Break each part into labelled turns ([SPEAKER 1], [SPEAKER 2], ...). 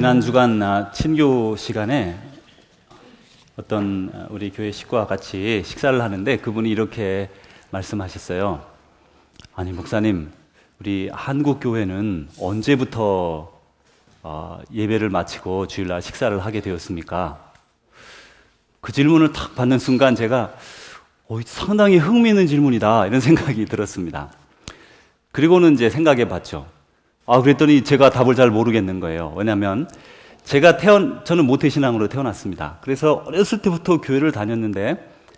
[SPEAKER 1] 지난 주간 친교 시간에 어떤 우리 교회 식구와 같이 식사를 하는데 그분이 이렇게 말씀하셨어요. 아니 목사님, 우리 한국 교회는 언제부터 예배를 마치고 주일날 식사를 하게 되었습니까? 그 질문을 탁 받는 순간 제가 상당히 흥미있는 질문이다 이런 생각이 들었습니다. 그리고는 이제 생각해 봤죠. 그랬더니 제가 답을 잘 모르겠는 거예요. 왜냐하면 저는 모태신앙으로 태어났습니다. 그래서 어렸을 때부터 교회를 다녔는데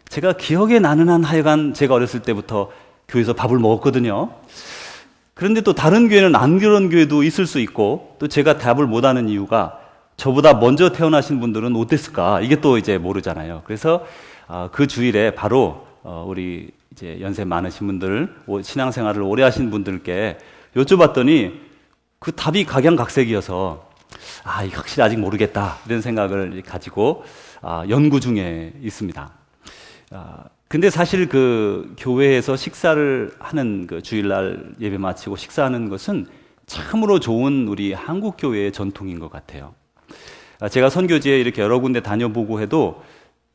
[SPEAKER 1] 제가 기억에 나는 한 하여간 제가 어렸을 때부터 교회에서 밥을 먹었거든요. 그런데 또 다른 교회는 안 그런 교회도 있을 수 있고, 또 제가 답을 못하는 이유가 저보다 먼저 태어나신 분들은 어땠을까, 이게 또 이제 모르잖아요. 그래서 그 주일에 바로 우리 이제 연세 많으신 분들, 신앙생활을 오래 하신 분들께 여쭤봤더니 그 답이 각양각색이어서 이거 확실히 아직 모르겠다 이런 생각을 가지고 연구 중에 있습니다. 근데 사실 그 교회에서 식사를 하는 그 주일날 예배 마치고 식사하는 것은 참으로 좋은 우리 한국 교회의 전통인 것 같아요. 제가 선교지에 이렇게 여러 군데 다녀보고 해도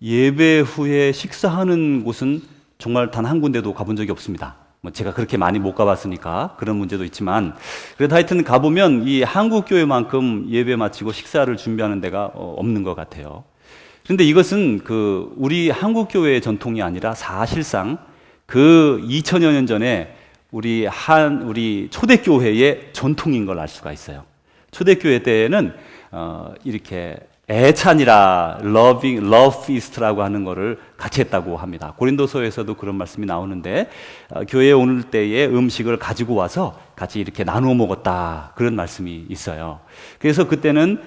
[SPEAKER 1] 예배 후에 식사하는 곳은 정말 단 한 군데도 가본 적이 없습니다. 제가 그렇게 많이 못 가봤으니까 그런 문제도 있지만, 그래도 하여튼 가보면 이 한국 교회만큼 예배 마치고 식사를 준비하는 데가 없는 것 같아요. 그런데 이것은 그 우리 한국 교회의 전통이 아니라 사실상 그 2000여 년 전에 우리 초대교회의 전통인 걸 알 수가 있어요. 초대교회 때에는 이렇게 애찬이라 love feast라고 하는 거를 같이 했다고 합니다. 고린도서에서도 그런 말씀이 나오는데 교회에 오는 때에 음식을 가지고 와서 같이 이렇게 나누어 먹었다, 그런 말씀이 있어요. 그래서 그때는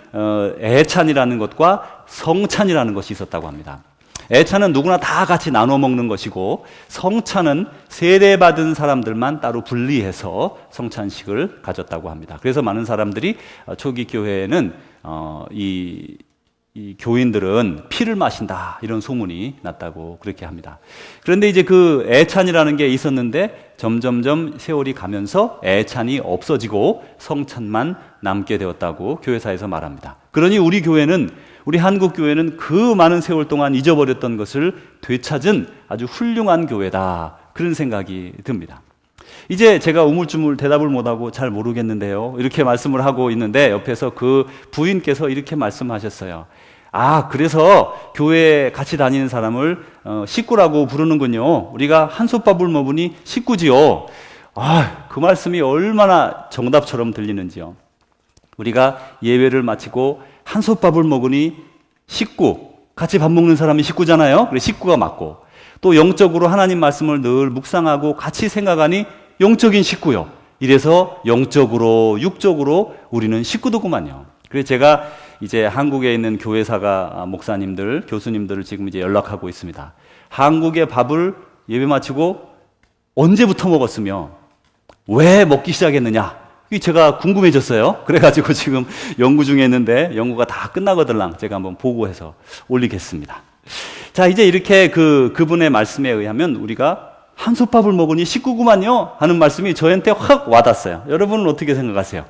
[SPEAKER 1] 애찬이라는 것과 성찬이라는 것이 있었다고 합니다. 애찬은 누구나 다 같이 나누어 먹는 것이고, 성찬은 세례받은 사람들만 따로 분리해서 성찬식을 가졌다고 합니다. 그래서 많은 사람들이 초기 교회에는 이 교인들은 피를 마신다 이런 소문이 났다고 그렇게 합니다. 그런데 이제 그 애찬이라는 게 있었는데 점점점 세월이 가면서 애찬이 없어지고 성찬만 남게 되었다고 교회사에서 말합니다. 그러니 우리 한국 교회는 그 많은 세월 동안 잊어버렸던 것을 되찾은 아주 훌륭한 교회다, 그런 생각이 듭니다. 이제 제가 우물쭈물 대답을 못하고 잘 모르겠는데요, 이렇게 말씀을 하고 있는데 옆에서 그 부인께서 이렇게 말씀하셨어요. 그래서 교회에 같이 다니는 사람을 식구라고 부르는군요. 우리가 한솥밥을 먹으니 식구지요. 그 말씀이 얼마나 정답처럼 들리는지요. 우리가 예배를 마치고 한솥밥을 먹으니 식구, 같이 밥 먹는 사람이 식구잖아요. 그래서 식구가 맞고, 또 영적으로 하나님 말씀을 늘 묵상하고 같이 생각하니 영적인 식구요. 이래서 영적으로 육적으로 우리는 식구더구만요. 그래서 제가 이제 한국에 있는 교회사가 목사님들, 교수님들을 지금 이제 연락하고 있습니다. 한국의 밥을 예배 마치고 언제부터 먹었으며 왜 먹기 시작했느냐, 이게 제가 궁금해졌어요. 그래가지고 지금 연구 중에 있는데 연구가 다 끝나거들랑 제가 한번 보고해서 올리겠습니다. 자, 이제 이렇게 그분의 말씀에 의하면 우리가 한솥밥을 먹으니 식구구만요 하는 말씀이 저한테 확 와닿았어요. 여러분은 어떻게 생각하세요?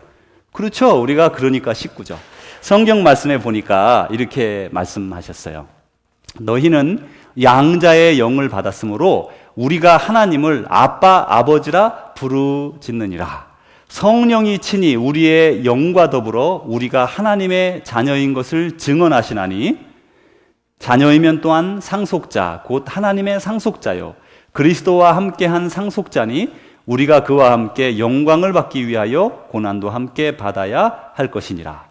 [SPEAKER 1] 그렇죠. 우리가 그러니까 식구죠. 성경 말씀에 보니까 이렇게 말씀하셨어요. 너희는 양자의 영을 받았으므로 우리가 하나님을 아빠, 아버지라 부르짖느니라. 성령이 친히 우리의 영과 더불어 우리가 하나님의 자녀인 것을 증언하시나니, 자녀이면 또한 상속자, 곧 하나님의 상속자요, 그리스도와 함께한 상속자니 우리가 그와 함께 영광을 받기 위하여 고난도 함께 받아야 할 것이니라.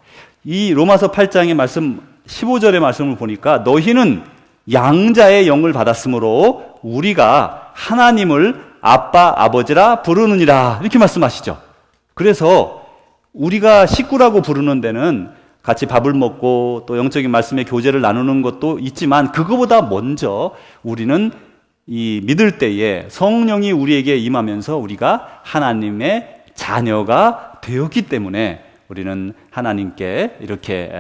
[SPEAKER 1] 이 로마서 8장의 말씀 15절의 말씀을 보니까 너희는 양자의 영을 받았으므로 우리가 하나님을 아빠, 아버지라 부르느니라, 이렇게 말씀하시죠. 그래서 우리가 식구라고 부르는 데는 같이 밥을 먹고 또 영적인 말씀의 교제를 나누는 것도 있지만, 그거보다 먼저 우리는 이 믿을 때에 성령이 우리에게 임하면서 우리가 하나님의 자녀가 되었기 때문에 우리는 하나님께 이렇게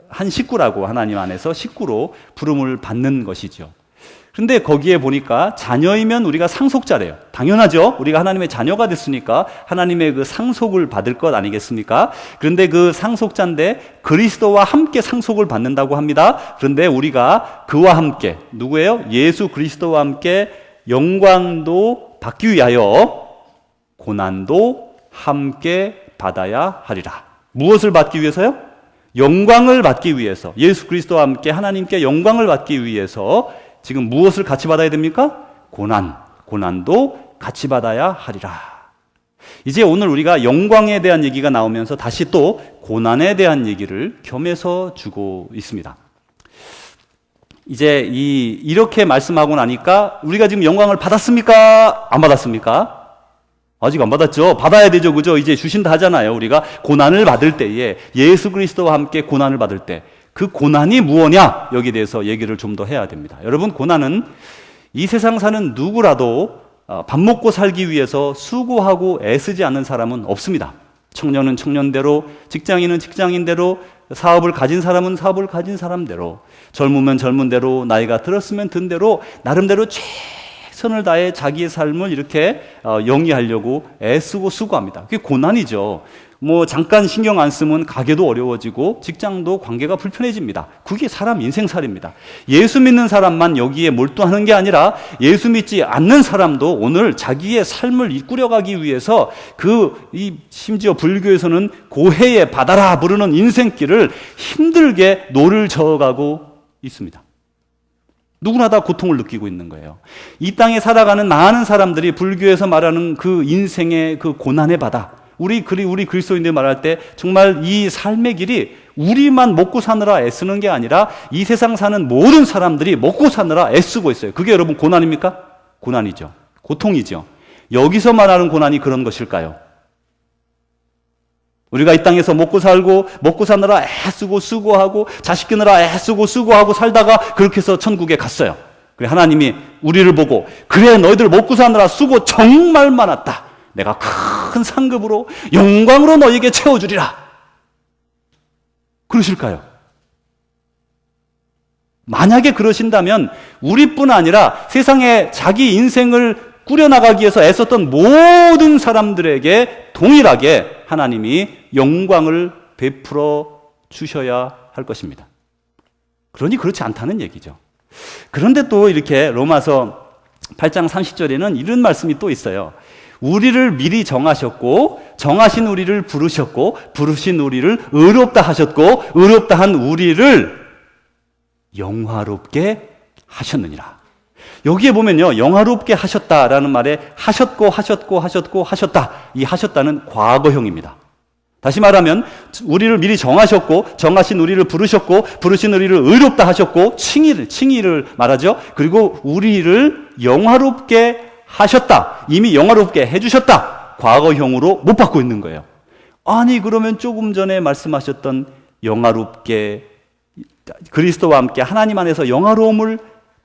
[SPEAKER 1] 한 식구라고, 하나님 안에서 식구로 부름을 받는 것이죠. 그런데 거기에 보니까 자녀이면 우리가 상속자래요. 당연하죠. 우리가 하나님의 자녀가 됐으니까 하나님의 그 상속을 받을 것 아니겠습니까? 그런데 그 상속자인데 그리스도와 함께 상속을 받는다고 합니다. 그런데 우리가 그와 함께, 누구예요? 예수 그리스도와 함께 영광도 받기 위하여 고난도 함께 받아야 하리라. 무엇을 받기 위해서요? 영광을 받기 위해서, 예수 그리스도와 함께 하나님께 영광을 받기 위해서 지금 무엇을 같이 받아야 됩니까? 고난도 같이 받아야 하리라. 이제 오늘 우리가 영광에 대한 얘기가 나오면서 다시 또 고난에 대한 얘기를 겸해서 주고 있습니다. 이제 이렇게 말씀하고 나니까 우리가 지금 영광을 받았습니까? 안 받았습니까? 아직 안 받았죠. 받아야 되죠. 그죠? 이제 주신다 하잖아요. 우리가 고난을 받을 때에, 예수 그리스도와 함께 고난을 받을 때 그 고난이 무엇냐? 여기에 대해서 얘기를 좀 더 해야 됩니다. 여러분, 고난은 이 세상 사는 누구라도 밥 먹고 살기 위해서 수고하고 애쓰지 않는 사람은 없습니다. 청년은 청년대로, 직장인은 직장인대로, 사업을 가진 사람은 사업을 가진 사람대로, 젊으면 젊은 대로, 나이가 들었으면 든 대로 나름대로 최선을 다해 자기의 삶을 이렇게 영위하려고 애쓰고 수고합니다. 그게 고난이죠. 뭐 잠깐 신경 안 쓰면 가게도 어려워지고 직장도 관계가 불편해집니다. 그게 사람 인생살입니다. 예수 믿는 사람만 여기에 몰두하는 게 아니라 예수 믿지 않는 사람도 오늘 자기의 삶을 이끌어가기 위해서 심지어 불교에서는 고해의 바다라 부르는 인생길을 힘들게 노를 저어가고 있습니다. 누구나 다 고통을 느끼고 있는 거예요. 이 땅에 살아가는 많은 사람들이 불교에서 말하는 그 인생의 그 고난의 바다, 우리 그리스도인들 말할 때 정말 이 삶의 길이 우리만 먹고 사느라 애쓰는 게 아니라 이 세상 사는 모든 사람들이 먹고 사느라 애쓰고 있어요. 그게 여러분 고난입니까? 고난이죠. 고통이죠. 여기서 말하는 고난이 그런 것일까요? 우리가 이 땅에서 먹고 살고 먹고 사느라 애쓰고 수고하고 자식 키우느라 애쓰고 수고하고 살다가 그렇게 해서 천국에 갔어요. 그래 하나님이 우리를 보고 그래 너희들 먹고 사느라 수고 정말 많았다. 내가 큰 상급으로 영광으로 너희에게 채워주리라. 그러실까요? 만약에 그러신다면 우리뿐 아니라 세상에 자기 인생을 꾸려나가기 위해서 애썼던 모든 사람들에게 동일하게 하나님이 영광을 베풀어 주셔야 할 것입니다. 그러니 그렇지 않다는 얘기죠. 그런데 또 이렇게 로마서 8장 30절에는 이런 말씀이 또 있어요. 우리를 미리 정하셨고 정하신 우리를 부르셨고 부르신 우리를 의롭다 하셨고 의롭다 한 우리를 영화롭게 하셨느니라. 여기에 보면요, 영화롭게 하셨다라는 말에 하셨고 하셨다, 이 하셨다는 과거형입니다. 다시 말하면 우리를 미리 정하셨고 정하신 우리를 부르셨고 부르신 우리를 의롭다 하셨고 칭의를 말하죠. 그리고 우리를 영화롭게 하셨다, 이미 영화롭게 해주셨다, 과거형으로 못 받고 있는 거예요. 아니 그러면 조금 전에 말씀하셨던 영화롭게 그리스도와 함께 하나님 안에서 영화로움을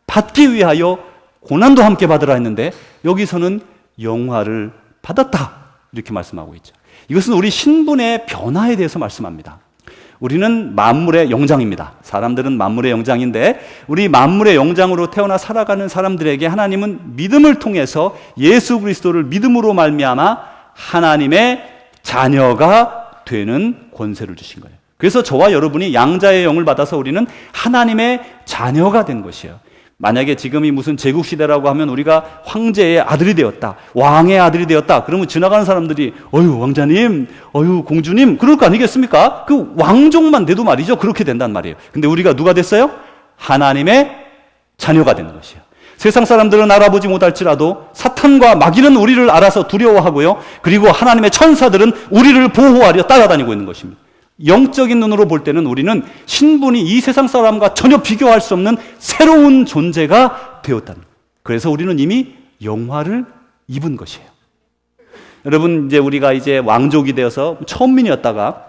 [SPEAKER 1] 받기 위하여 고난도 함께 받으라 했는데 여기서는 영화를 받았다 이렇게 말씀하고 있죠. 이것은 우리 신분의 변화에 대해서 말씀합니다. 우리는 만물의 영장입니다. 사람들은 만물의 영장인데 우리 만물의 영장으로 태어나 살아가는 사람들에게 하나님은 믿음을 통해서 예수 그리스도를 믿음으로 말미암아 하나님의 자녀가 되는 권세를 주신 거예요. 그래서 저와 여러분이 양자의 영을 받아서 우리는 하나님의 자녀가 된 것이에요. 만약에 지금이 무슨 제국시대라고 하면 우리가 황제의 아들이 되었다, 왕의 아들이 되었다, 그러면 지나가는 사람들이 어휴 왕자님, 어휴 공주님 그럴 거 아니겠습니까? 그 왕족만 돼도 말이죠, 그렇게 된단 말이에요. 근데 우리가 누가 됐어요? 하나님의 자녀가 된 것이에요. 세상 사람들은 알아보지 못할지라도 사탄과 마귀는 우리를 알아서 두려워하고요, 그리고 하나님의 천사들은 우리를 보호하려 따라다니고 있는 것입니다. 영적인 눈으로 볼 때는 우리는 신분이 이 세상 사람과 전혀 비교할 수 없는 새로운 존재가 되었다는 거예요. 그래서 우리는 이미 영화를 입은 것이에요. 여러분, 이제 우리가 이제 왕족이 되어서 천민이었다가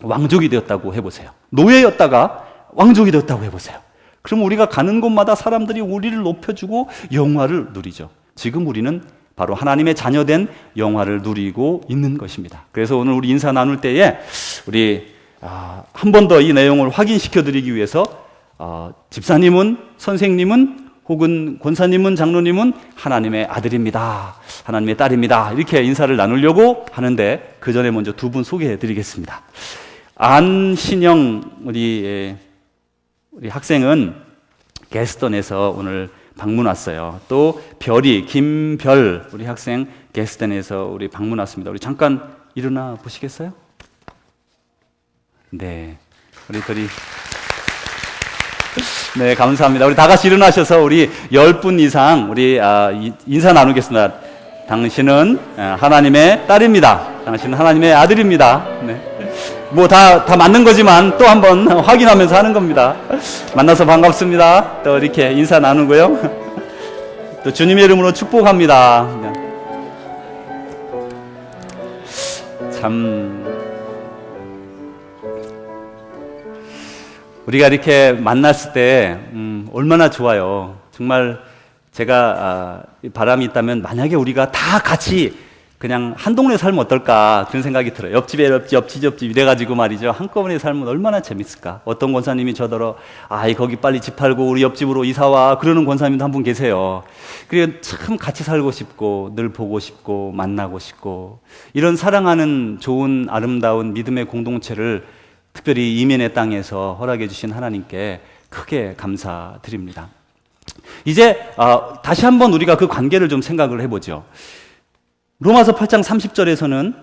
[SPEAKER 1] 왕족이 되었다고 해보세요. 노예였다가 왕족이 되었다고 해보세요. 그럼 우리가 가는 곳마다 사람들이 우리를 높여주고 영화를 누리죠. 지금 우리는 바로 하나님의 자녀된 영화를 누리고 있는 것입니다. 그래서 오늘 우리 인사 나눌 때에 우리 한 번 더 이 내용을 확인시켜 드리기 위해서 집사님은, 선생님은 혹은 권사님은 장로님은 하나님의 아들입니다. 하나님의 딸입니다. 이렇게 인사를 나누려고 하는데 그 전에 먼저 두 분 소개해 드리겠습니다. 안신영 우리 학생은 게스턴에서 오늘 방문 왔어요. 또 별이 김별 우리 학생 게스턴에서 우리 방문 왔습니다. 우리 잠깐 일어나 보시겠어요? 네, 우리 둘이 네, 감사합니다. 우리 다 같이 일어나셔서 우리 10분 이상 우리 인사 나누겠습니다. 당신은 하나님의 딸입니다. 당신은 하나님의 아들입니다. 네. 뭐 다 맞는 거지만 또 한번 확인하면서 하는 겁니다. 만나서 반갑습니다. 또 이렇게 인사 나누고요. 또 주님의 이름으로 축복합니다. 참 우리가 이렇게 만났을 때 얼마나 좋아요. 정말 제가 바람이 있다면 만약에 우리가 다 같이 그냥 한 동네 살면 어떨까 그런 생각이 들어요. 옆집에 옆집 이래가지고 말이죠. 한꺼번에 살면 얼마나 재밌을까. 어떤 권사님이 저더러 거기 빨리 집 팔고 우리 옆집으로 이사와 그러는 권사님도 한 분 계세요. 그리고 참 같이 살고 싶고 늘 보고 싶고 만나고 싶고 이런 사랑하는 좋은 아름다운 믿음의 공동체를 특별히 이민의 땅에서 허락해 주신 하나님께 크게 감사드립니다. 이제 다시 한번 우리가 그 관계를 좀 생각을 해보죠. 로마서 8장 30절에서는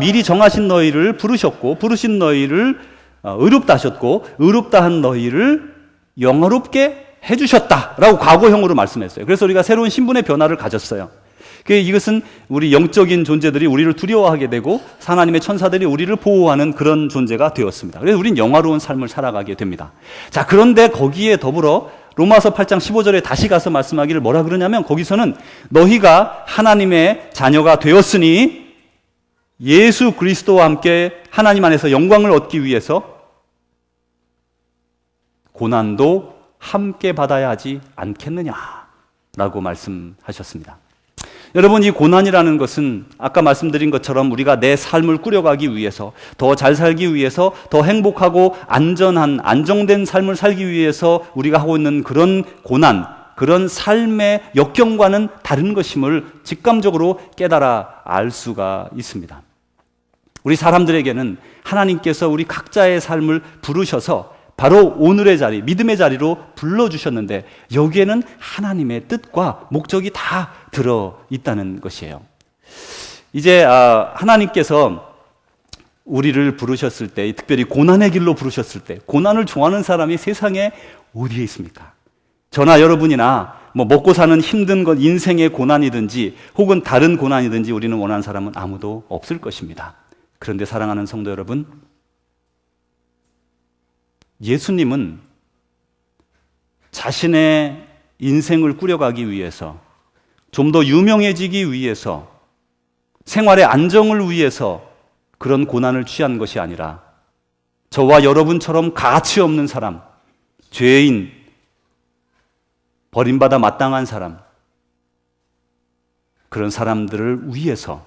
[SPEAKER 1] 미리 정하신 너희를 부르셨고 부르신 너희를 의롭다 하셨고 의롭다 한 너희를 영화롭게 해주셨다라고 과거형으로 말씀했어요. 그래서 우리가 새로운 신분의 변화를 가졌어요. 이것은 우리 영적인 존재들이 우리를 두려워하게 되고 하나님의 천사들이 우리를 보호하는 그런 존재가 되었습니다. 그래서 우리는 영화로운 삶을 살아가게 됩니다. 자, 그런데 거기에 더불어 로마서 8장 15절에 다시 가서 말씀하기를 뭐라 그러냐면 거기서는 너희가 하나님의 자녀가 되었으니 예수 그리스도와 함께 하나님 안에서 영광을 얻기 위해서 고난도 함께 받아야 하지 않겠느냐라고 말씀하셨습니다. 여러분, 이 고난이라는 것은 아까 말씀드린 것처럼 우리가 내 삶을 꾸려가기 위해서 더 잘 살기 위해서 더 행복하고 안정된 삶을 살기 위해서 우리가 하고 있는 그런 고난, 그런 삶의 역경과는 다른 것임을 직감적으로 깨달아 알 수가 있습니다. 우리 사람들에게는 하나님께서 우리 각자의 삶을 부르셔서 바로 오늘의 자리, 믿음의 자리로 불러주셨는데 여기에는 하나님의 뜻과 목적이 다 들어있다는 것이에요. 이제 하나님께서 우리를 부르셨을 때, 특별히 고난의 길로 부르셨을 때, 고난을 좋아하는 사람이 세상에 어디에 있습니까? 저나 여러분이나 먹고 사는 힘든 것, 인생의 고난이든지 혹은 다른 고난이든지 우리는 원하는 사람은 아무도 없을 것입니다. 그런데 사랑하는 성도 여러분, 예수님은 자신의 인생을 꾸려가기 위해서, 좀 더 유명해지기 위해서, 생활의 안정을 위해서 그런 고난을 취한 것이 아니라 저와 여러분처럼 가치 없는 사람, 죄인, 버림받아 마땅한 사람, 그런 사람들을 위해서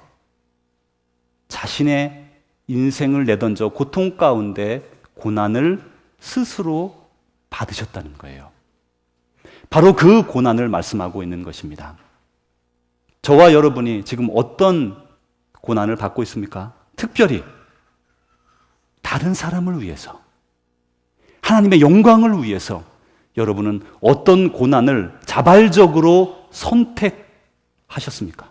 [SPEAKER 1] 자신의 인생을 내던져 고통 가운데 고난을 스스로 받으셨다는 거예요. 바로 그 고난을 말씀하고 있는 것입니다. 저와 여러분이 지금 어떤 고난을 받고 있습니까? 특별히 다른 사람을 위해서, 하나님의 영광을 위해서 여러분은 어떤 고난을 자발적으로 선택하셨습니까?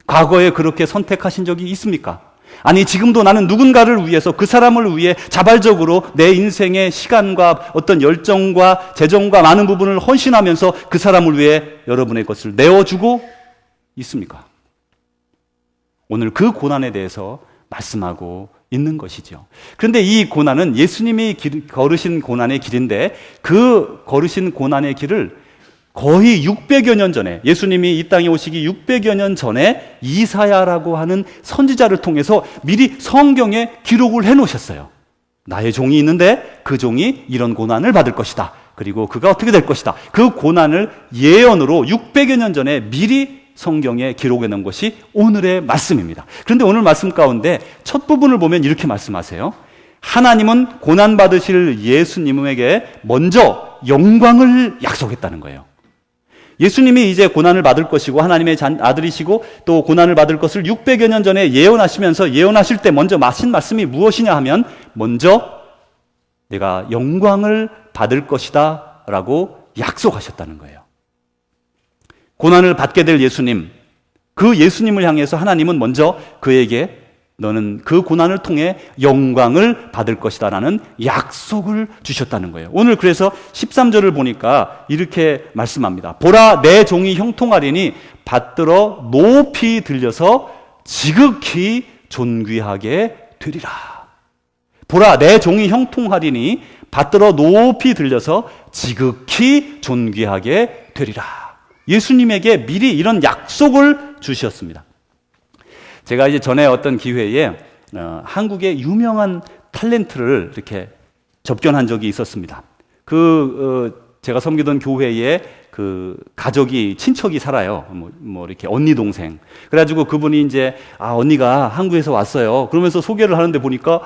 [SPEAKER 1] 과거에 그렇게 선택하신 적이 있습니까? 아니, 지금도 나는 누군가를 위해서, 그 사람을 위해 자발적으로 내 인생의 시간과 어떤 열정과 재정과 많은 부분을 헌신하면서 그 사람을 위해 여러분의 것을 내어주고 있습니까? 오늘 그 고난에 대해서 말씀하고 있는 것이죠. 그런데 이 고난은 예수님이 걸으신 고난의 길인데 그 걸으신 고난의 길을 거의 600여 년 전에, 예수님이 이 땅에 오시기 600여 년 전에 이사야라고 하는 선지자를 통해서 미리 성경에 기록을 해놓으셨어요. 나의 종이 있는데 그 종이 이런 고난을 받을 것이다. 그리고 그가 어떻게 될 것이다. 그 고난을 예언으로 600여 년 전에 미리 성경에 기록해 놓은 것이 오늘의 말씀입니다. 그런데 오늘 말씀 가운데 첫 부분을 보면 이렇게 말씀하세요. 하나님은 고난받으실 예수님에게 먼저 영광을 약속했다는 거예요. 예수님이 이제 고난을 받을 것이고 하나님의 아들이시고 또 고난을 받을 것을 600여 년 전에 예언하시면서 예언하실 때 먼저 하신 말씀이 무엇이냐 하면 먼저 내가 영광을 받을 것이다 라고 약속하셨다는 거예요. 고난을 받게 될 예수님, 그 예수님을 향해서 하나님은 먼저 그에게 너는 그 고난을 통해 영광을 받을 것이다 라는 약속을 주셨다는 거예요. 오늘 그래서 13절을 보니까 이렇게 말씀합니다. 보라 내 종이 형통하리니 받들어 높이 들려서 지극히 존귀하게 되리라. 보라 내 종이 형통하리니 받들어 높이 들려서 지극히 존귀하게 되리라. 예수님에게 미리 이런 약속을 주셨습니다. 제가 이제 전에 어떤 기회에 한국의 유명한 탤런트를 이렇게 접견한 적이 있었습니다. 제가 섬기던 교회에 그 가족이 친척이 살아요. 뭐 이렇게 언니 동생. 그래가지고 그분이 이제 언니가 한국에서 왔어요. 그러면서 소개를 하는데 보니까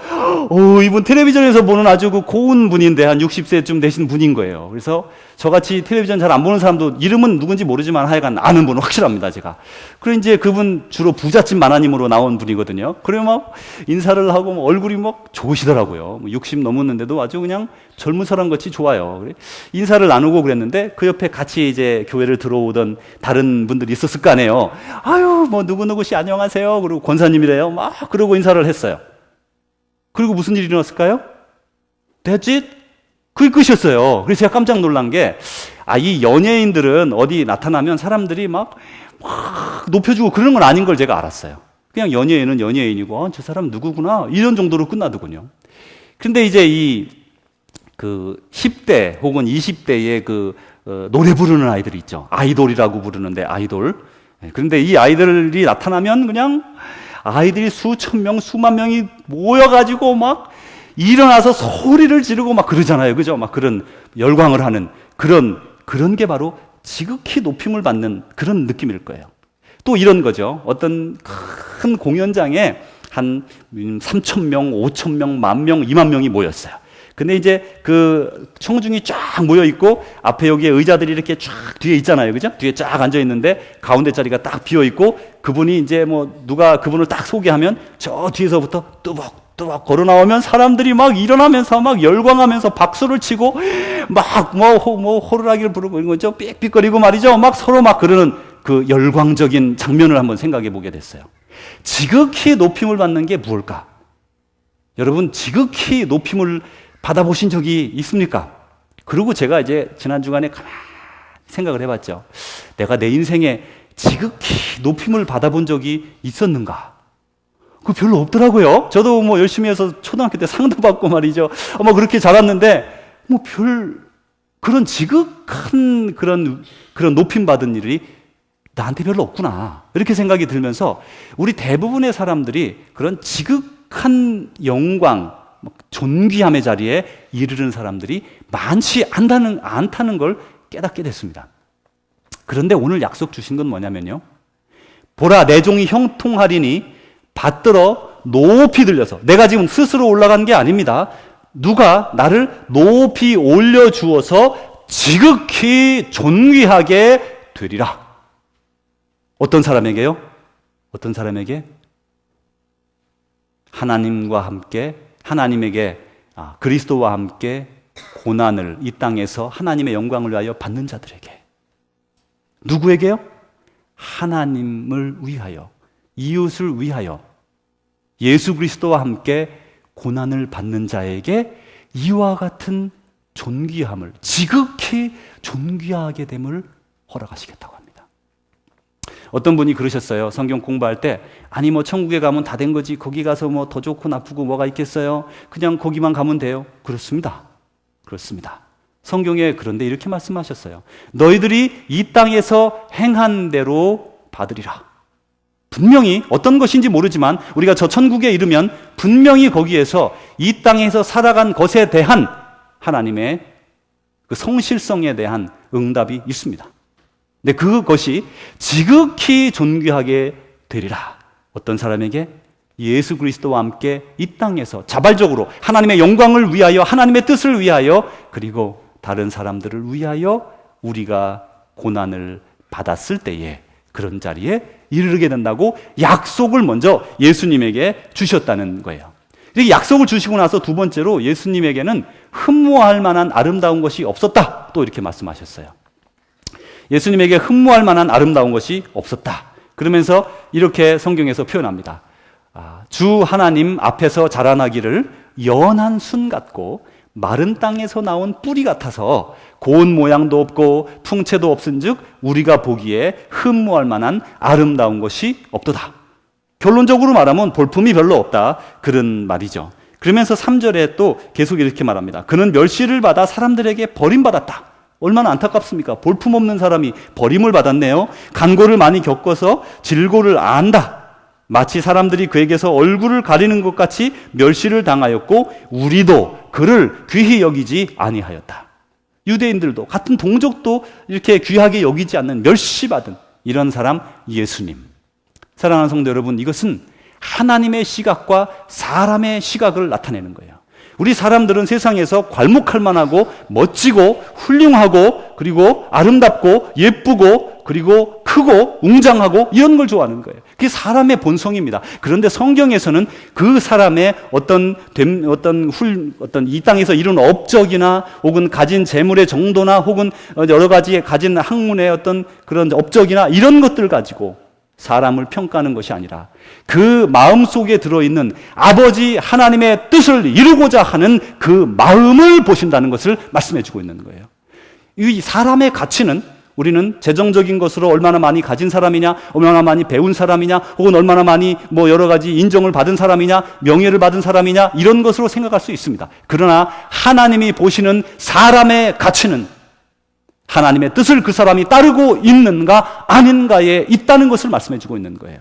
[SPEAKER 1] 이분 텔레비전에서 보는 아주 그 고운 분인데 한 60세쯤 되신 분인 거예요. 그래서 저같이 텔레비전 잘 안 보는 사람도 이름은 누군지 모르지만 하여간 아는 분은 확실합니다, 제가. 그리고 이제 그분 주로 부잣집 만화님으로 나온 분이거든요. 그리고 막 인사를 하고 얼굴이 막 좋으시더라고요. 60 넘었는데도 아주 그냥 젊은 사람 같이 좋아요. 인사를 나누고 그랬는데 그 옆에 같이 이제 교회를 들어오던 다른 분들이 있었을 거 아니에요. 아유, 뭐 누구누구씨 안녕하세요. 그리고 권사님이래요. 막 그러고 인사를 했어요. 그리고 무슨 일이 일어났을까요? That's it? 그게 끝이었어요. 그래서 제가 깜짝 놀란 게, 이 연예인들은 어디 나타나면 사람들이 막 높여주고 그런 건 아닌 걸 제가 알았어요. 그냥 연예인은 연예인이고, 저 사람 누구구나, 이런 정도로 끝나더군요. 근데 이제 그 10대 혹은 20대의 노래 부르는 아이들이 있죠. 아이돌이라고 부르는데, 아이돌. 그런데 이 아이들이 나타나면 그냥 아이들이 수천 명, 수만 명이 모여가지고 막 일어나서 소리를 지르고 막 그러잖아요. 그죠? 막 그런 열광을 하는 그런 게 바로 지극히 높임을 받는 그런 느낌일 거예요. 또 이런 거죠. 어떤 큰 공연장에 한 3,000명, 5,000명, 10,000명, 20,000명이 모였어요. 근데 이제 그 청중이 쫙 모여 있고 앞에 여기에 의자들이 이렇게 쫙 뒤에 있잖아요. 그죠? 뒤에 쫙 앉아 있는데 가운데 자리가 딱 비어 있고 그분이 이제 뭐 누가 그분을 딱 소개하면 저 뒤에서부터 뚜벅뚜벅 걸어 나오면 사람들이 막 일어나면서 막 열광하면서 박수를 치고 막 호루라기를 부르고 이런 거죠. 삑삑거리고 말이죠. 막 서로 막 그러는 그 열광적인 장면을 한번 생각해 보게 됐어요. 지극히 높임을 받는 게 무엇일까? 여러분 지극히 높임을 받아보신 적이 있습니까? 그리고 제가 이제 지난 주간에 가만히 생각을 해봤죠. 내가 내 인생에 지극히 높임을 받아본 적이 있었는가? 그거 별로 없더라고요. 저도 뭐 열심히 해서 초등학교 때 상도 받고 말이죠. 뭐 그렇게 자랐는데 뭐 그런 지극한 그런 높임 받은 일이 나한테 별로 없구나. 이렇게 생각이 들면서 우리 대부분의 사람들이 그런 지극한 영광, 존귀함의 자리에 이르는 사람들이 많지 않다는 걸 깨닫게 됐습니다. 그런데 오늘 약속 주신 건 뭐냐면요. 보라 내 종이 형통하리니 받들어 높이 들려서, 내가 지금 스스로 올라간 게 아닙니다. 누가 나를 높이 올려주어서 지극히 존귀하게 되리라. 어떤 사람에게요? 어떤 사람에게? 하나님과 함께, 하나님에게 그리스도와 함께 고난을 이 땅에서 하나님의 영광을 위하여 받는 자들에게. 누구에게요? 하나님을 위하여, 이웃을 위하여 예수 그리스도와 함께 고난을 받는 자에게 이와 같은 존귀함을, 지극히 존귀하게 됨을 허락하시겠다고 합니다. 어떤 분이 그러셨어요. 성경 공부할 때, 아니 뭐 천국에 가면 다 된 거지, 거기 가서 뭐 더 좋고 나쁘고 뭐가 있겠어요? 그냥 거기만 가면 돼요. 그렇습니다. 그렇습니다. 성경에 그런데 이렇게 말씀하셨어요. 너희들이 이 땅에서 행한 대로 받으리라. 분명히 어떤 것인지 모르지만 우리가 저 천국에 이르면 분명히 거기에서 이 땅에서 살아간 것에 대한 하나님의 그 성실성에 대한 응답이 있습니다. 근데 그것이 지극히 존귀하게 되리라. 어떤 사람에게? 예수 그리스도와 함께 이 땅에서 자발적으로 하나님의 영광을 위하여, 하나님의 뜻을 위하여, 그리고 다른 사람들을 위하여 우리가 고난을 받았을 때에 그런 자리에 이르게 된다고 약속을 먼저 예수님에게 주셨다는 거예요. 이렇게 약속을 주시고 나서 두 번째로 예수님에게는 흠모할 만한 아름다운 것이 없었다. 또 이렇게 말씀하셨어요. 예수님에게 흠모할 만한 아름다운 것이 없었다. 그러면서 이렇게 성경에서 표현합니다. 주 하나님 앞에서 자라나기를 연한 순 같고 마른 땅에서 나온 뿌리 같아서 고운 모양도 없고 풍채도 없은즉 우리가 보기에 흠모할 만한 아름다운 것이 없도다. 결론적으로 말하면 볼품이 별로 없다. 그런 말이죠. 그러면서 3절에 또 계속 이렇게 말합니다. 그는 멸시를 받아 사람들에게 버림받았다. 얼마나 안타깝습니까? 볼품 없는 사람이 버림을 받았네요. 간고를 많이 겪어서 질고를 안다. 마치 사람들이 그에게서 얼굴을 가리는 것 같이 멸시를 당하였고 우리도 그를 귀히 여기지 아니하였다. 유대인들도 같은 동족도 이렇게 귀하게 여기지 않는 멸시받은 이런 사람 예수님. 사랑하는 성도 여러분, 이것은 하나님의 시각과 사람의 시각을 나타내는 거예요. 우리 사람들은 세상에서 괄목할 만하고 멋지고 훌륭하고 그리고 아름답고 예쁘고 그리고 크고 웅장하고 이런 걸 좋아하는 거예요. 그게 사람의 본성입니다. 그런데 성경에서는 그 사람의 어떤 이 땅에서 이룬 업적이나 혹은 가진 재물의 정도나 혹은 여러 가지 가진 학문의 어떤 그런 업적이나 이런 것들 가지고 사람을 평가하는 것이 아니라 그 마음 속에 들어있는 아버지 하나님의 뜻을 이루고자 하는 그 마음을 보신다는 것을 말씀해 주고 있는 거예요. 이 사람의 가치는 우리는 재정적인 것으로 얼마나 많이 가진 사람이냐, 얼마나 많이 배운 사람이냐, 혹은 얼마나 많이 여러 가지 인정을 받은 사람이냐, 명예를 받은 사람이냐, 이런 것으로 생각할 수 있습니다. 그러나 하나님이 보시는 사람의 가치는 하나님의 뜻을 그 사람이 따르고 있는가 아닌가에 있다는 것을 말씀해 주고 있는 거예요.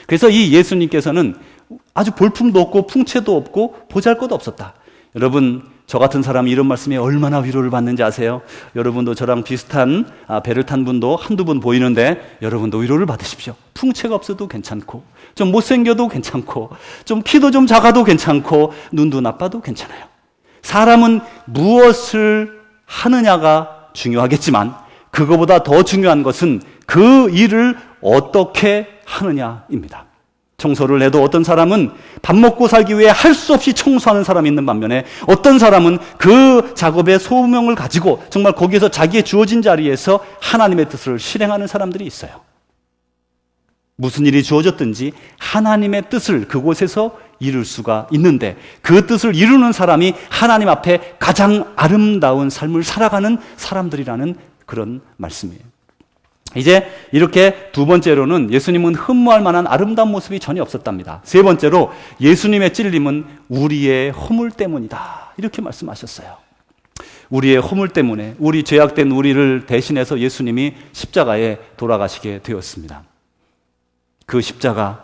[SPEAKER 1] 그래서 이 예수님께서는 아주 볼품도 없고 풍채도 없고 보잘것도 없었다. 여러분, 저 같은 사람이 이런 말씀에 얼마나 위로를 받는지 아세요? 여러분도 저랑 비슷한 배를 탄 분도 한두 분 보이는데 여러분도 위로를 받으십시오. 풍채가 없어도 괜찮고 좀 못생겨도 괜찮고 좀 키도 좀 작아도 괜찮고 눈도 나빠도 괜찮아요. 사람은 무엇을 하느냐가 중요하겠지만 그거보다 더 중요한 것은 그 일을 어떻게 하느냐입니다. 청소를 해도 어떤 사람은 밥 먹고 살기 위해 할 수 없이 청소하는 사람이 있는 반면에 어떤 사람은 그 작업의 소명을 가지고 정말 거기에서 자기의 주어진 자리에서 하나님의 뜻을 실행하는 사람들이 있어요. 무슨 일이 주어졌든지 하나님의 뜻을 그곳에서 이룰 수가 있는데 그 뜻을 이루는 사람이 하나님 앞에 가장 아름다운 삶을 살아가는 사람들이라는 그런 말씀이에요. 이제 이렇게 두 번째로는 예수님은 흠모할 만한 아름다운 모습이 전혀 없었답니다. 세 번째로 예수님의 찔림은 우리의 허물 때문이다. 이렇게 말씀하셨어요. 우리의 허물 때문에 우리 죄악된 우리를 대신해서 예수님이 십자가에 돌아가시게 되었습니다. 그 십자가,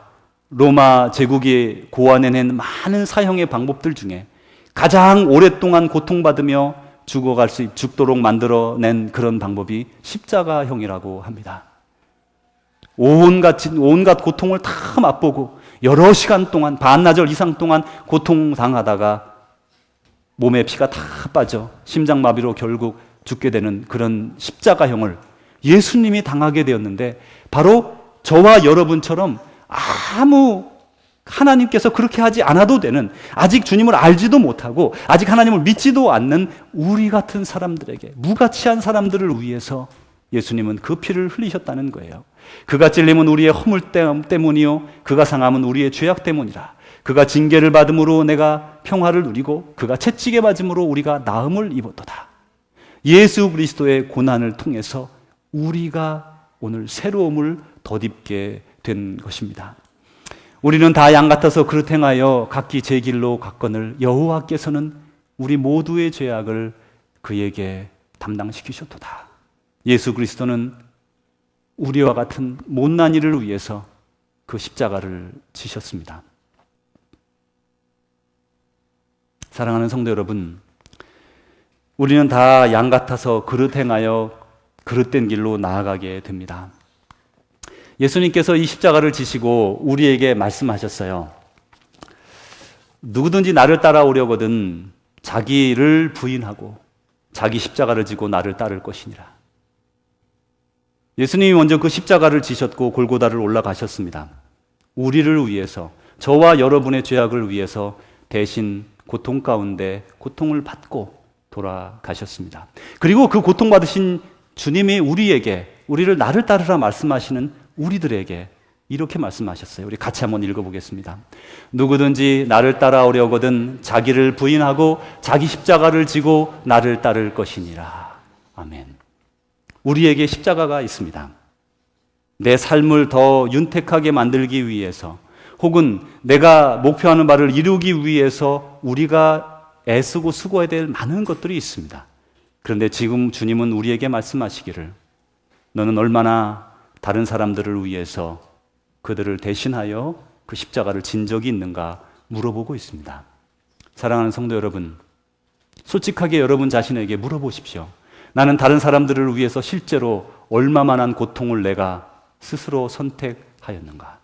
[SPEAKER 1] 로마 제국이 고안해낸 많은 사형의 방법들 중에 가장 오랫동안 고통받으며 죽도록 만들어낸 그런 방법이 십자가형이라고 합니다. 온갖 고통을 다 맛보고 여러 시간 동안 반나절 이상 동안 고통당하다가 몸에 피가 다 빠져 심장마비로 결국 죽게 되는 그런 십자가형을 예수님이 당하게 되었는데 바로 저와 여러분처럼 아무 하나님께서 그렇게 하지 않아도 되는 아직 주님을 알지도 못하고 아직 하나님을 믿지도 않는 우리 같은 사람들에게 무가치한 사람들을 위해서 예수님은 그 피를 흘리셨다는 거예요. 그가 찔림은 우리의 허물 때문이요 그가 상함은 우리의 죄악 때문이라. 그가 징계를 받음으로 내가 평화를 누리고 그가 채찍에 맞음으로 우리가 나음을 입었도다. 예수 그리스도의 고난을 통해서 우리가 오늘 새로움을 덧입게 된 것입니다. 우리는 다 양 같아서 그릇 행하여 각기 제 길로 갔거늘 여호와께서는 우리 모두의 죄악을 그에게 담당시키셨도다. 예수 그리스도는 우리와 같은 못난 이를 위해서 그 십자가를 지셨습니다. 사랑하는 성도 여러분, 우리는 다 양 같아서 그릇 행하여 그릇된 길로 나아가게 됩니다. 예수님께서 이 십자가를 지시고 우리에게 말씀하셨어요. 누구든지 나를 따라오려거든 자기를 부인하고 자기 십자가를 지고 나를 따를 것이니라. 예수님이 먼저 그 십자가를 지셨고 골고다를 올라가셨습니다. 우리를 위해서, 저와 여러분의 죄악을 위해서 대신 고통 가운데 고통을 받고 돌아가셨습니다. 그리고 그 고통받으신 주님이 우리를 나를 따르라 말씀하시는 우리들에게 이렇게 말씀하셨어요. 우리 같이 한번 읽어보겠습니다. 누구든지 나를 따라오려거든 자기를 부인하고 자기 십자가를 지고 나를 따를 것이니라. 아멘. 우리에게 십자가가 있습니다. 내 삶을 더 윤택하게 만들기 위해서, 혹은 내가 목표하는 바를 이루기 위해서 우리가 애쓰고 수고해야 될 많은 것들이 있습니다. 그런데 지금 주님은 우리에게 말씀하시기를, 너는 얼마나 다른 사람들을 위해서 그들을 대신하여 그 십자가를 진 적이 있는가 물어보고 있습니다. 사랑하는 성도 여러분, 솔직하게 여러분 자신에게 물어보십시오. 나는 다른 사람들을 위해서 실제로 얼마만한 고통을 내가 스스로 선택하였는가?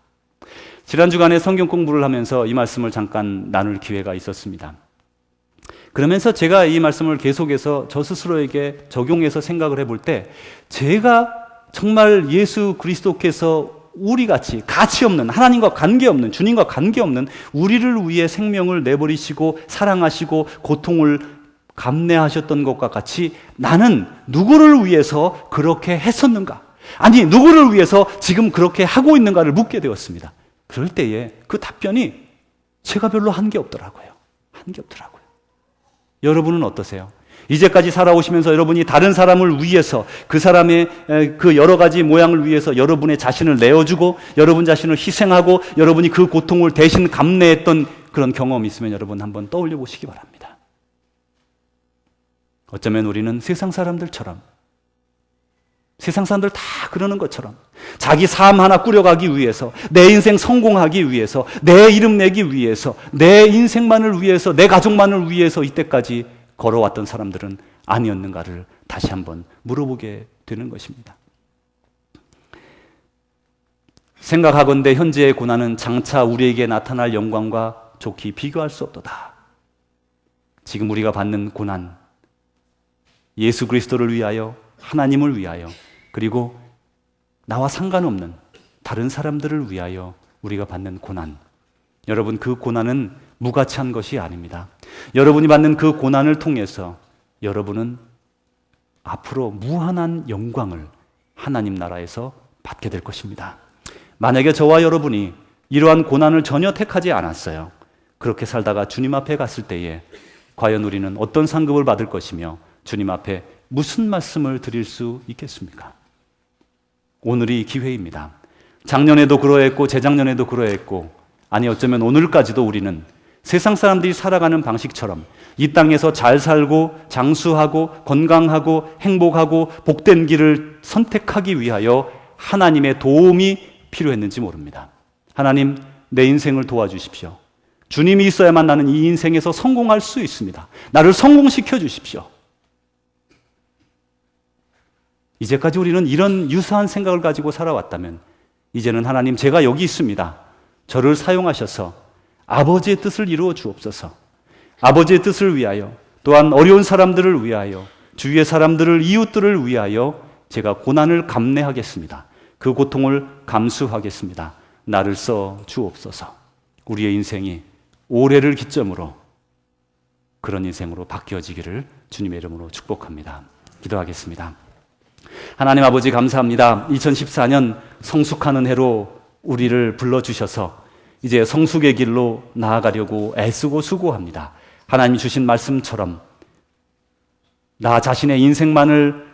[SPEAKER 1] 지난 주간에 성경 공부를 하면서 이 말씀을 잠깐 나눌 기회가 있었습니다. 그러면서 제가 이 말씀을 계속해서 저 스스로에게 적용해서 생각을 해볼 때, 제가 정말 예수 그리스도께서 우리같이 가치 없는, 하나님과 관계없는, 주님과 관계없는 우리를 위해 생명을 내버리시고 사랑하시고 고통을 감내하셨던 것과 같이 나는 누구를 위해서 그렇게 했었는가? 아니, 누구를 위해서 지금 그렇게 하고 있는가를 묻게 되었습니다. 그럴 때에 그 답변이 제가 별로 한 게 없더라고요. 한 게 없더라고요. 여러분은 어떠세요? 이제까지 살아오시면서 여러분이 다른 사람을 위해서, 그 사람의 그 여러 가지 모양을 위해서 여러분의 자신을 내어주고 여러분 자신을 희생하고 여러분이 그 고통을 대신 감내했던 그런 경험이 있으면 여러분 한번 떠올려 보시기 바랍니다. 어쩌면 우리는 세상 사람들처럼, 세상 사람들 다 그러는 것처럼 자기 삶 하나 꾸려가기 위해서, 내 인생 성공하기 위해서, 내 이름 내기 위해서, 내 인생만을 위해서, 내 가족만을 위해서 이때까지 걸어왔던 사람들은 아니었는가를 다시 한번 물어보게 되는 것입니다. 생각하건대 현재의 고난은 장차 우리에게 나타날 영광과 좋게 비교할 수 없도다. 지금 우리가 받는 고난, 예수 그리스도를 위하여, 하나님을 위하여, 그리고 나와 상관없는 다른 사람들을 위하여 우리가 받는 고난, 여러분, 그 고난은 무가치한 것이 아닙니다. 여러분이 받는 그 고난을 통해서 여러분은 앞으로 무한한 영광을 하나님 나라에서 받게 될 것입니다. 만약에 저와 여러분이 이러한 고난을 전혀 택하지 않았어요. 그렇게 살다가 주님 앞에 갔을 때에 과연 우리는 어떤 상급을 받을 것이며 주님 앞에 무슨 말씀을 드릴 수 있겠습니까? 오늘이 기회입니다. 작년에도 그러했고 재작년에도 그러했고, 아니 어쩌면 오늘까지도 우리는 세상 사람들이 살아가는 방식처럼 이 땅에서 잘 살고 장수하고 건강하고 행복하고 복된 길을 선택하기 위하여 하나님의 도움이 필요했는지 모릅니다. 하나님, 내 인생을 도와주십시오. 주님이 있어야만 나는 이 인생에서 성공할 수 있습니다. 나를 성공시켜 주십시오. 이제까지 우리는 이런 유사한 생각을 가지고 살아왔다면 이제는 하나님, 제가 여기 있습니다. 저를 사용하셔서 아버지의 뜻을 이루어 주옵소서. 아버지의 뜻을 위하여, 또한 어려운 사람들을 위하여, 주위의 사람들을, 이웃들을 위하여 제가 고난을 감내하겠습니다. 그 고통을 감수하겠습니다. 나를 써 주옵소서. 우리의 인생이 올해를 기점으로 그런 인생으로 바뀌어지기를 주님의 이름으로 축복합니다. 기도하겠습니다. 하나님 아버지, 감사합니다. 2014년 성숙하는 해로 우리를 불러주셔서 이제 성숙의 길로 나아가려고 애쓰고 수고합니다. 하나님이 주신 말씀처럼 나 자신의 인생만을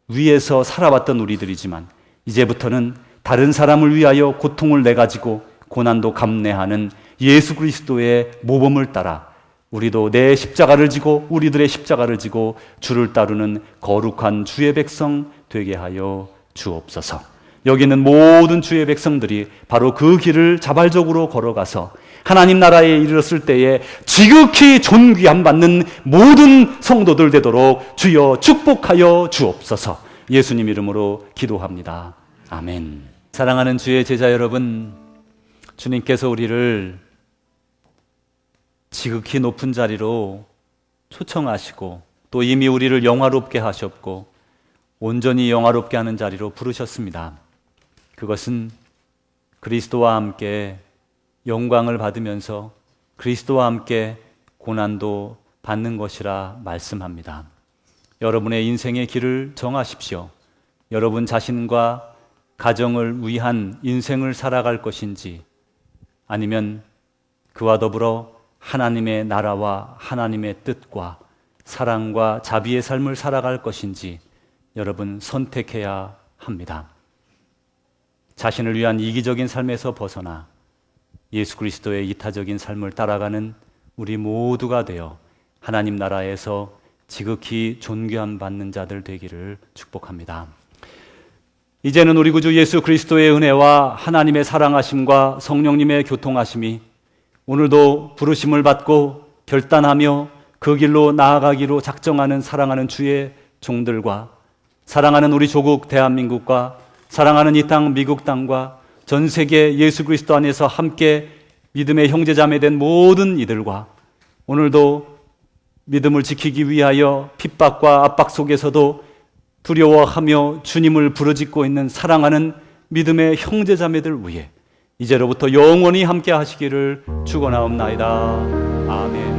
[SPEAKER 1] 위해서 살아왔던 우리들이지만 이제부터는 다른 사람을 위하여 고통을 내가지고 고난도 감내하는 예수 그리스도의 모범을 따라 우리도 내 십자가를 지고 우리들의 십자가를 지고 주를 따르는 거룩한 주의 백성 되게 하여 주옵소서. 여기 있는 모든 주의 백성들이 바로 그 길을 자발적으로 걸어가서 하나님 나라에 이르렀을 때에 지극히 존귀함 받는 모든 성도들 되도록 주여 축복하여 주옵소서. 예수님 이름으로 기도합니다. 아멘. 사랑하는 주의 제자 여러분, 주님께서 우리를 지극히 높은 자리로 초청하시고 또 이미 우리를 영화롭게 하셨고 온전히 영화롭게 하는 자리로 부르셨습니다. 그것은 그리스도와 함께 영광을 받으면서 그리스도와 함께 고난도 받는 것이라 말씀합니다. 여러분의 인생의 길을 정하십시오. 여러분 자신과 가정을 위한 인생을 살아갈 것인지, 아니면 그와 더불어 하나님의 나라와 하나님의 뜻과 사랑과 자비의 삶을 살아갈 것인지 여러분 선택해야 합니다. 자신을 위한 이기적인 삶에서 벗어나 예수 그리스도의 이타적인 삶을 따라가는 우리 모두가 되어 하나님 나라에서 지극히 존귀함 받는 자들 되기를 축복합니다. 이제는 우리 구주 예수 그리스도의 은혜와 하나님의 사랑하심과 성령님의 교통하심이 오늘도 부르심을 받고 결단하며 그 길로 나아가기로 작정하는 사랑하는 주의 종들과 사랑하는 우리 조국 대한민국과 사랑하는 이 땅 미국 땅과 전 세계 예수 그리스도 안에서 함께 믿음의 형제자매 된 모든 이들과 오늘도 믿음을 지키기 위하여 핍박과 압박 속에서도 두려워하며 주님을 부르짖고 있는 사랑하는 믿음의 형제자매들 위해 이제로부터 영원히 함께 하시기를 축원하옵나이다. 아멘.